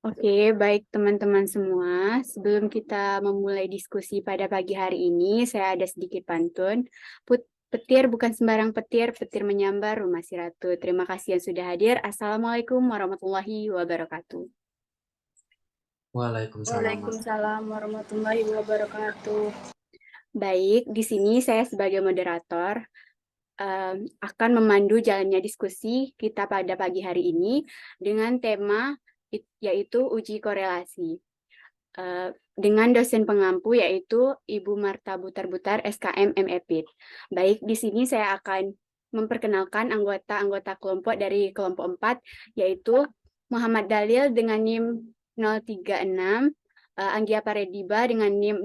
Oke, baik teman-teman semua. Sebelum kita memulai diskusi pada pagi hari ini, saya ada sedikit pantun. Petir bukan sembarang petir, petir menyambar rumah si ratu. Terima kasih yang sudah hadir. Assalamualaikum warahmatullahi wabarakatuh. Waalaikumsalam. Waalaikumsalam warahmatullahi wabarakatuh. Baik, di sini saya sebagai moderator akan memandu jalannya diskusi kita pada pagi hari ini dengan tema yaitu uji korelasi. Dengan dosen pengampu yaitu Ibu Marta Butar-Butar SKM MEPIT. Baik, di sini saya akan memperkenalkan anggota-anggota kelompok dari kelompok 4 yaitu Muhammad Dalil dengan NIM 036, Anggia Parediba dengan NIM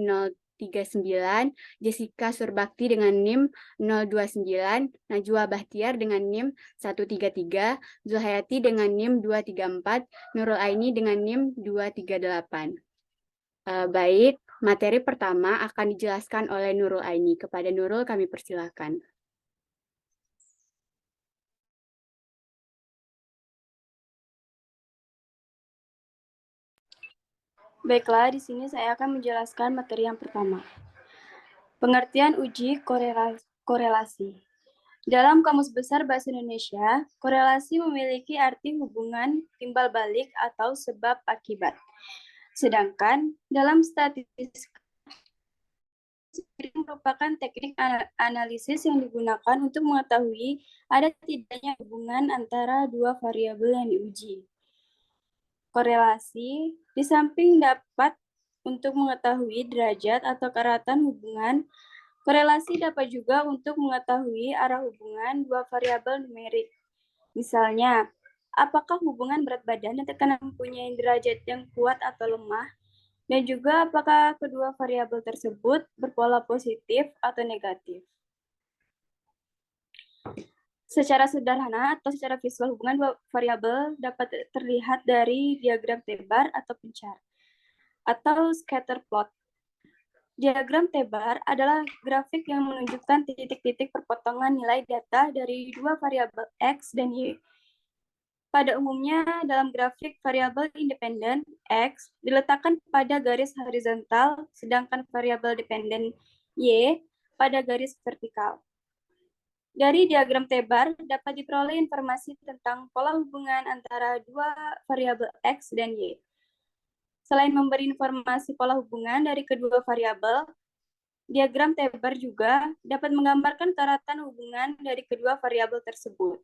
039, Jessica Surbakti dengan NIM 029, Najwa Bahtiar dengan NIM 133, Zulhayati dengan NIM 234, Nurul Aini dengan NIM 238. Baik, materi pertama akan dijelaskan oleh Nurul Aini. Kepada Nurul kami persilakan. Baiklah, di sini saya akan menjelaskan materi yang pertama. Pengertian uji korelasi. Dalam Kamus Besar Bahasa Indonesia, korelasi memiliki arti hubungan timbal balik atau sebab akibat. Sedangkan dalam statistik merupakan teknik analisis yang digunakan untuk mengetahui ada tidaknya hubungan antara dua variabel yang diuji. Korelasi di samping dapat untuk mengetahui derajat atau keratan hubungan, korelasi dapat juga untuk mengetahui arah hubungan dua variabel numerik. Misalnya, apakah hubungan berat badan dan tekanan mempunyai derajat yang kuat atau lemah, dan juga apakah kedua variabel tersebut berpola positif atau negatif. Secara sederhana atau secara visual, hubungan dua variabel dapat terlihat dari diagram tebar atau pencar, atau scatter plot. Diagram tebar adalah grafik yang menunjukkan titik-titik perpotongan nilai data dari dua variabel X dan Y. Pada umumnya, dalam grafik variabel independen X diletakkan pada garis horizontal, sedangkan variabel dependen Y pada garis vertikal. Dari diagram tebar dapat diperoleh informasi tentang pola hubungan antara dua variabel X dan Y. Selain memberi informasi pola hubungan dari kedua variabel, diagram tebar juga dapat menggambarkan keratan hubungan dari kedua variabel tersebut.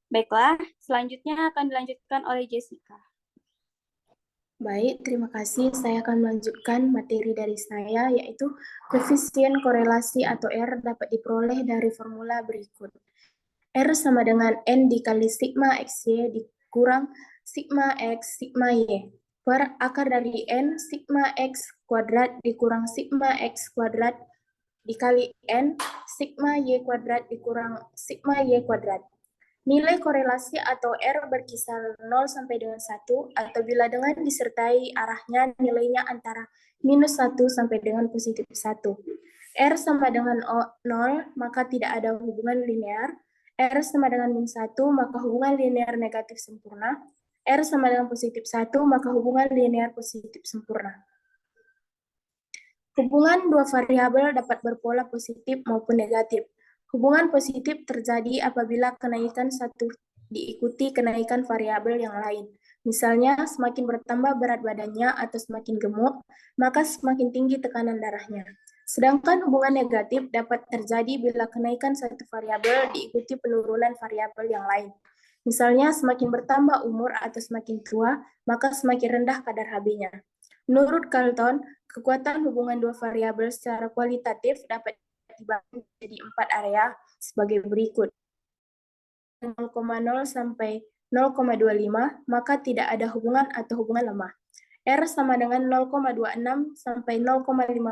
Baiklah, selanjutnya akan dilanjutkan oleh Jessica. Baik, terima kasih. Saya akan melanjutkan materi dari saya, yaitu koefisien korelasi atau R dapat diperoleh dari formula berikut. R sama dengan N dikali sigma XY dikurang sigma X sigma Y per akar dari N sigma X kuadrat dikurang sigma X kuadrat dikali N sigma Y kuadrat dikurang sigma Y kuadrat. Nilai korelasi atau R berkisar 0 sampai dengan 1 apabila dengan disertai arahnya nilainya antara minus 1 sampai dengan positif 1. R sama dengan 0, maka tidak ada hubungan linear. R sama dengan min 1, maka hubungan linear negatif sempurna. R sama dengan positif 1, maka hubungan linear positif sempurna. Hubungan dua variabel dapat berpola positif maupun negatif. Hubungan positif terjadi apabila kenaikan satu diikuti kenaikan variabel yang lain. Misalnya, semakin bertambah berat badannya atau semakin gemuk, maka semakin tinggi tekanan darahnya. Sedangkan hubungan negatif dapat terjadi bila kenaikan satu variabel diikuti penurunan variabel yang lain. Misalnya, semakin bertambah umur atau semakin tua, maka semakin rendah kadar Hb-nya. Menurut Carlton, kekuatan hubungan dua variabel secara kualitatif dapat dibagi menjadi 4 area sebagai berikut. 0,0 sampai 0,25, maka tidak ada hubungan atau hubungan lemah. R sama dengan 0,26 sampai 0,50,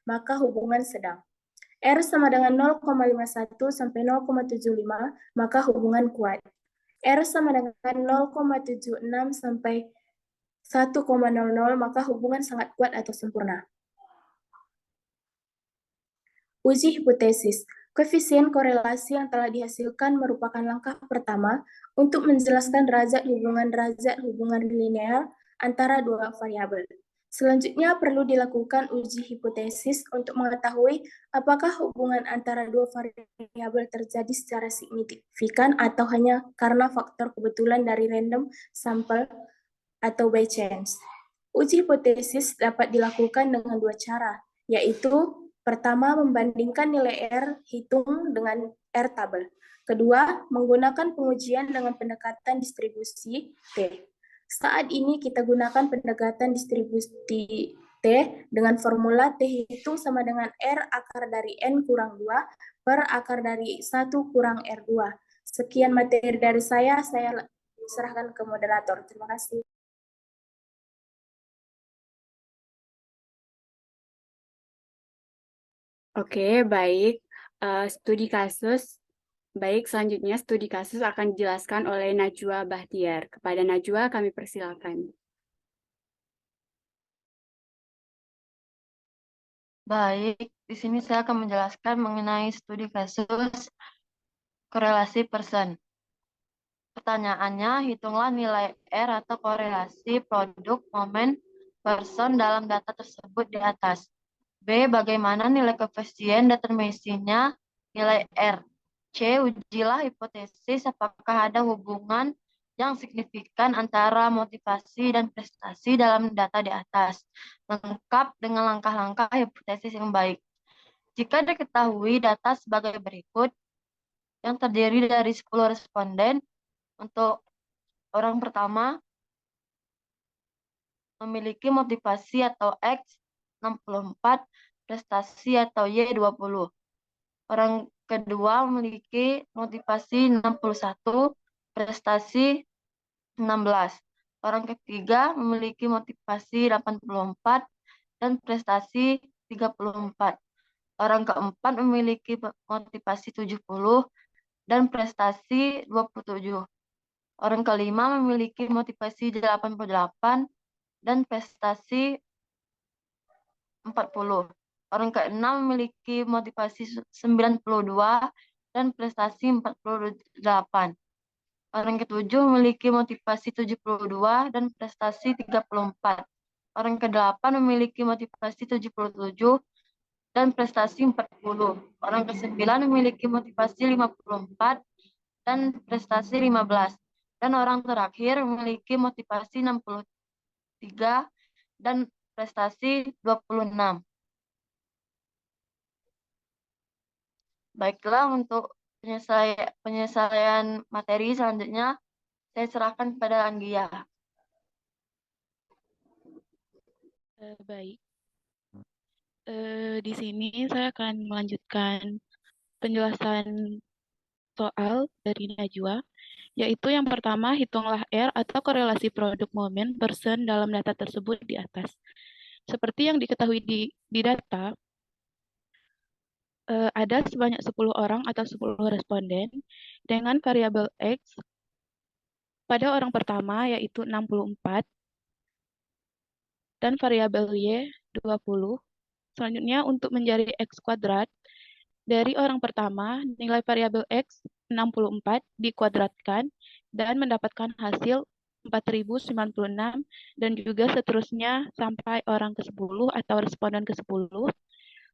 maka hubungan sedang. R sama dengan 0,51 sampai 0,75, maka hubungan kuat. R sama dengan 0,76 sampai 1,00, maka hubungan sangat kuat atau sempurna. Uji hipotesis. Koefisien korelasi yang telah dihasilkan merupakan langkah pertama untuk menjelaskan derajat hubungan linear antara dua variabel. Selanjutnya perlu dilakukan uji hipotesis untuk mengetahui apakah hubungan antara dua variabel terjadi secara signifikan atau hanya karena faktor kebetulan dari random sample atau by chance. Uji hipotesis dapat dilakukan dengan dua cara, yaitu pertama, membandingkan nilai R hitung dengan R tabel. Kedua, menggunakan pengujian dengan pendekatan distribusi T. Saat ini kita gunakan pendekatan distribusi T dengan formula T hitung sama dengan R akar dari N kurang 2 per akar dari 1 kurang R2. Sekian materi dari saya serahkan ke moderator. Terima kasih. Oke, baik. Studi kasus. Baik, selanjutnya studi kasus akan dijelaskan oleh Najwa Bahtiar. Kepada Najwa, kami persilakan. Baik, di sini saya akan menjelaskan mengenai studi kasus korelasi person. Pertanyaannya, hitunglah nilai R atau korelasi produk momen person dalam data tersebut di atas. B. Bagaimana nilai koefisien determinasinya nilai R. C. Ujilah hipotesis apakah ada hubungan yang signifikan antara motivasi dan prestasi dalam data di atas. Lengkap dengan langkah-langkah hipotesis yang baik. Jika diketahui data sebagai berikut, yang terdiri dari 10 responden, untuk orang pertama memiliki motivasi atau X 64, prestasi atau Y 20. Orang kedua memiliki motivasi 61, prestasi 16. Orang ketiga memiliki motivasi 84 dan prestasi 34. Orang keempat memiliki motivasi 70 dan prestasi 27. Orang kelima memiliki motivasi 88 dan prestasi 40. Orang keenam memiliki motivasi 92 dan prestasi 48. Orang ketujuh memiliki motivasi 72 dan prestasi 34. Orang kedelapan memiliki motivasi 77 dan prestasi 40. Orang kesembilan memiliki motivasi 54 dan prestasi 15. Dan orang terakhir memiliki motivasi 63 dan prestasi 26. Baiklah, untuk penyelesaian materi selanjutnya saya serahkan kepada Anggia. Baik. Di sini saya akan melanjutkan penjelasan soal dari Najwa, yaitu yang pertama, hitunglah R atau korelasi produk momen person dalam data tersebut di atas. Seperti yang diketahui di data, ada sebanyak 10 orang atau 10 responden dengan variabel X pada orang pertama yaitu 64 dan variabel Y 20. Selanjutnya untuk mencari X kuadrat, dari orang pertama nilai variabel X 64 dikuadratkan dan mendapatkan hasil 4096 dan juga seterusnya sampai orang ke-10 atau responden ke-10.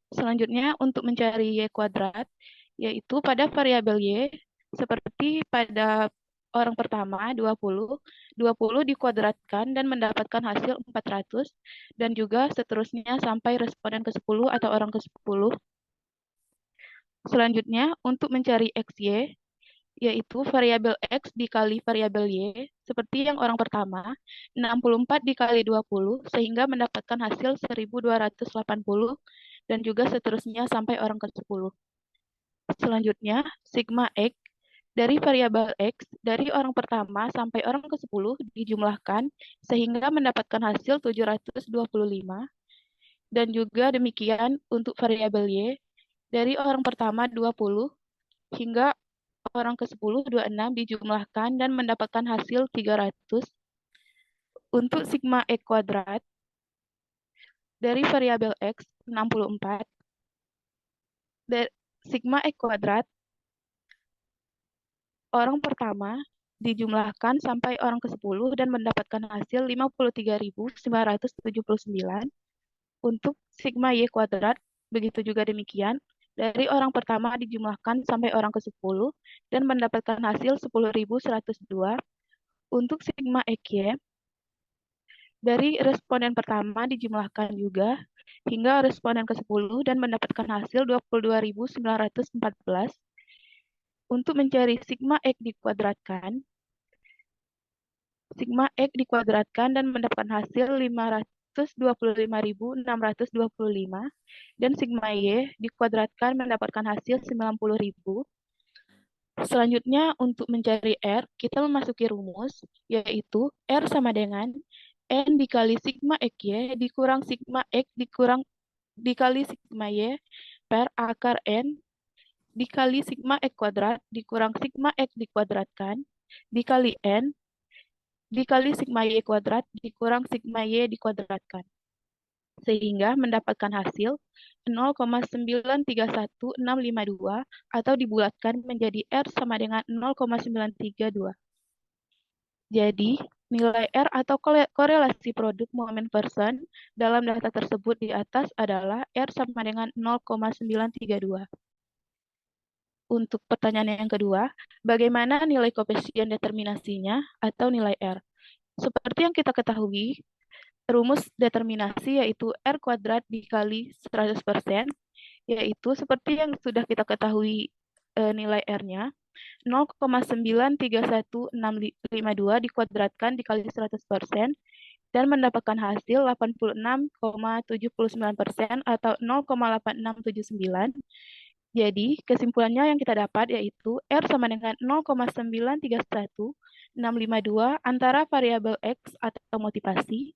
Selanjutnya untuk mencari Y kuadrat, yaitu pada variabel Y, seperti pada orang pertama 20 dikuadratkan dan mendapatkan hasil 400, dan juga seterusnya sampai responden ke-10 atau orang ke-10. Selanjutnya untuk mencari XY, yaitu variabel X dikali variabel Y, seperti yang orang pertama, 64 dikali 20, sehingga mendapatkan hasil 1280, dan juga seterusnya sampai orang ke-10. Selanjutnya, sigma X dari variabel X dari orang pertama sampai orang ke-10 dijumlahkan sehingga mendapatkan hasil 725, dan juga demikian untuk variabel Y, Dari orang pertama 20 hingga orang ke-10 26 dijumlahkan dan mendapatkan hasil 300. Untuk sigma E kuadrat dari variabel X 64, sigma E kuadrat orang pertama dijumlahkan sampai orang ke-10 dan mendapatkan hasil 53.979. Untuk sigma Y kuadrat, begitu juga demikian. Dari orang pertama dijumlahkan sampai orang ke-10 dan mendapatkan hasil 10.102. Untuk sigma XY, dari responden pertama dijumlahkan juga hingga responden ke-10 dan mendapatkan hasil 22.914. Untuk mencari sigma X dikuadratkan, sigma X dikuadratkan dan mendapatkan hasil 525.625 dan sigma Y dikuadratkan mendapatkan hasil 90.000. Selanjutnya untuk mencari R, kita memasuki rumus, yaitu R sama dengan N dikali sigma XY dikurang sigma X dikali sigma Y per akar N dikali sigma X kuadrat dikurang sigma X dikuadratkan dikali N dikali sigma Y kuadrat dikurang sigma Y dikuadratkan. Sehingga mendapatkan hasil 0,931652 atau dibulatkan menjadi R sama dengan 0,932. Jadi, nilai R atau korelasi produk momen person dalam data tersebut di atas adalah R sama dengan 0,932. Untuk pertanyaan yang kedua, bagaimana nilai koefisien determinasinya atau nilai R? Seperti yang kita ketahui, rumus determinasi yaitu R kuadrat dikali 100%, yaitu seperti yang sudah kita ketahui nilai R-nya, 0,931652 dikuadratkan dikali 100% dan mendapatkan hasil 86,79% atau 0,8679. Jadi, kesimpulannya yang kita dapat yaitu R sama dengan 0,931652 antara variabel X atau motivasi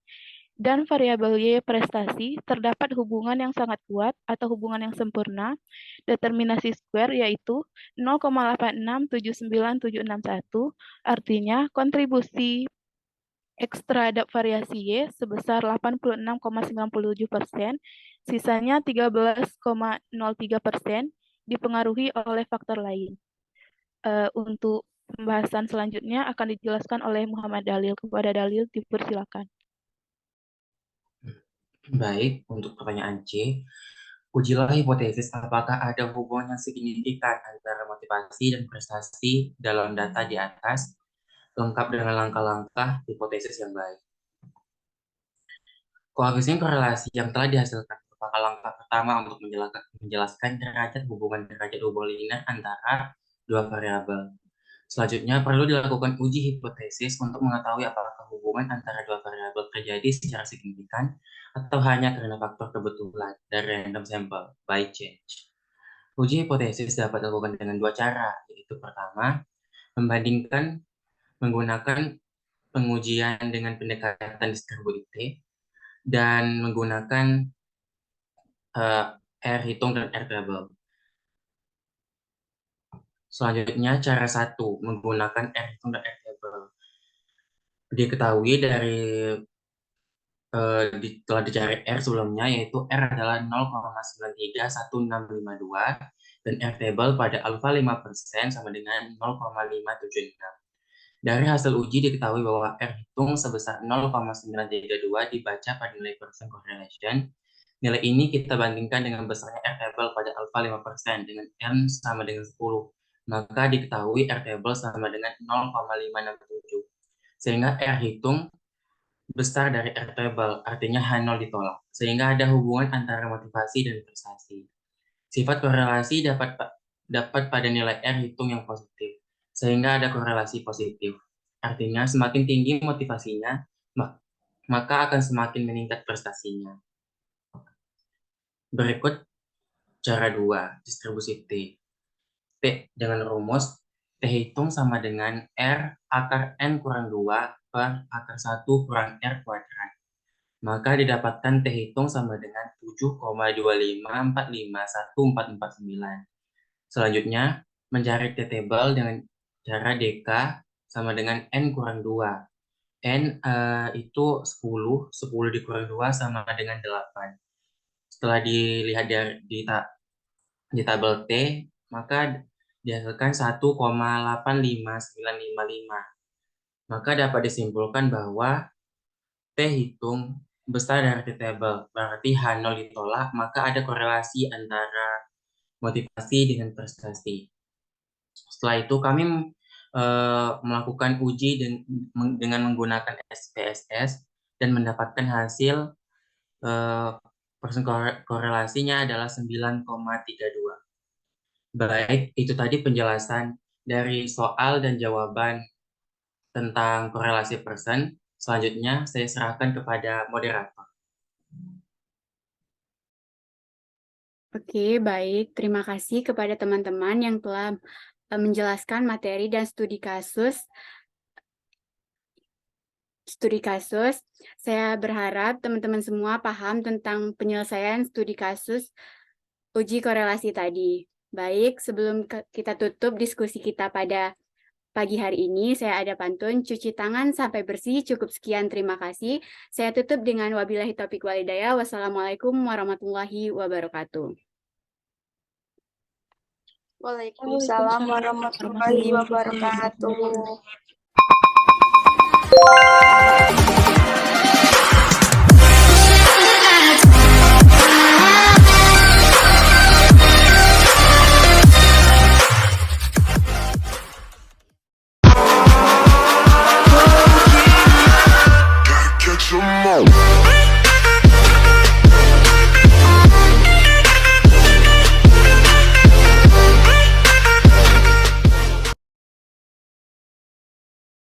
dan variabel Y prestasi terdapat hubungan yang sangat kuat atau hubungan yang sempurna determinasi square yaitu 0,867971, artinya kontribusi X terhadap variasi Y sebesar 86,97%, sisanya 13,03% dipengaruhi oleh faktor lain. Untuk pembahasan selanjutnya akan dijelaskan oleh Muhammad Dalil. Kepada Dalil, dipersilakan. Baik, untuk pertanyaan C, ujilah hipotesis apakah ada hubungan yang signifikan antara motivasi dan prestasi dalam data di atas, lengkap dengan langkah-langkah hipotesis yang baik. Koefisien korelasi yang telah dihasilkan merupakan langkah pertama untuk menjelaskan hubungan derajat hubungan linear antara dua variabel. Selanjutnya, perlu dilakukan uji hipotesis untuk mengetahui apakah hubungan antara dua variabel terjadi secara signifikan atau hanya karena faktor kebetulan dari random sample by change. Uji hipotesis dapat dilakukan dengan dua cara, yaitu pertama, membandingkan menggunakan pengujian dengan pendekatan distributif dan menggunakan R hitung dan R table. Selanjutnya, cara satu, menggunakan R hitung dan R table. Diketahui dari telah dicari R sebelumnya, yaitu R adalah 0,931652 dan R table pada alfa 5% sama dengan 0,576. Dari hasil uji diketahui bahwa R hitung sebesar 0,932 dibaca pada nilai percent correlation. Nilai ini kita bandingkan dengan besarnya R table pada alfa 5% dengan N sama dengan 10. Maka diketahui R table sama dengan 0,567. Sehingga R hitung besar dari R table, artinya H0 ditolak. Sehingga ada hubungan antara motivasi dan prestasi. Sifat korelasi dapat pada nilai R hitung yang positif. Sehingga ada korelasi positif. Artinya semakin tinggi motivasinya, maka akan semakin meningkat prestasinya. Berikut cara 2, distribusi T. T dengan rumus T hitung sama dengan R akar N kurang 2 per akar 1 kurang R kuadrat. maka didapatkan T hitung sama dengan 7,25451449. Selanjutnya, mencari T table dengan cara DK sama dengan N kurang 2. N itu 10 dikurang 2 sama dengan 8. Setelah dilihat di tabel T, maka dihasilkan 1,85955. Maka dapat disimpulkan bahwa T hitung besar dari T table, berarti H0 ditolak, maka ada korelasi antara motivasi dengan prestasi. Setelah itu kami melakukan uji dengan menggunakan SPSS dan mendapatkan hasil persen korelasinya adalah 9,32. Baik, itu tadi penjelasan dari soal dan jawaban tentang korelasi persen. Selanjutnya saya serahkan kepada moderator. Oke, baik. Terima kasih kepada teman-teman yang telah menjelaskan materi dan studi kasus. Saya berharap teman-teman semua paham tentang penyelesaian studi kasus uji korelasi tadi. Baik, sebelum kita tutup diskusi kita pada pagi hari ini, saya ada pantun, cuci tangan sampai bersih, cukup sekian, terima kasih. Saya tutup dengan wabillahi taufiq walhidayah, wassalamualaikum warahmatullahi wabarakatuh. Waalaikumsalam warahmatullahi wabarakatuh.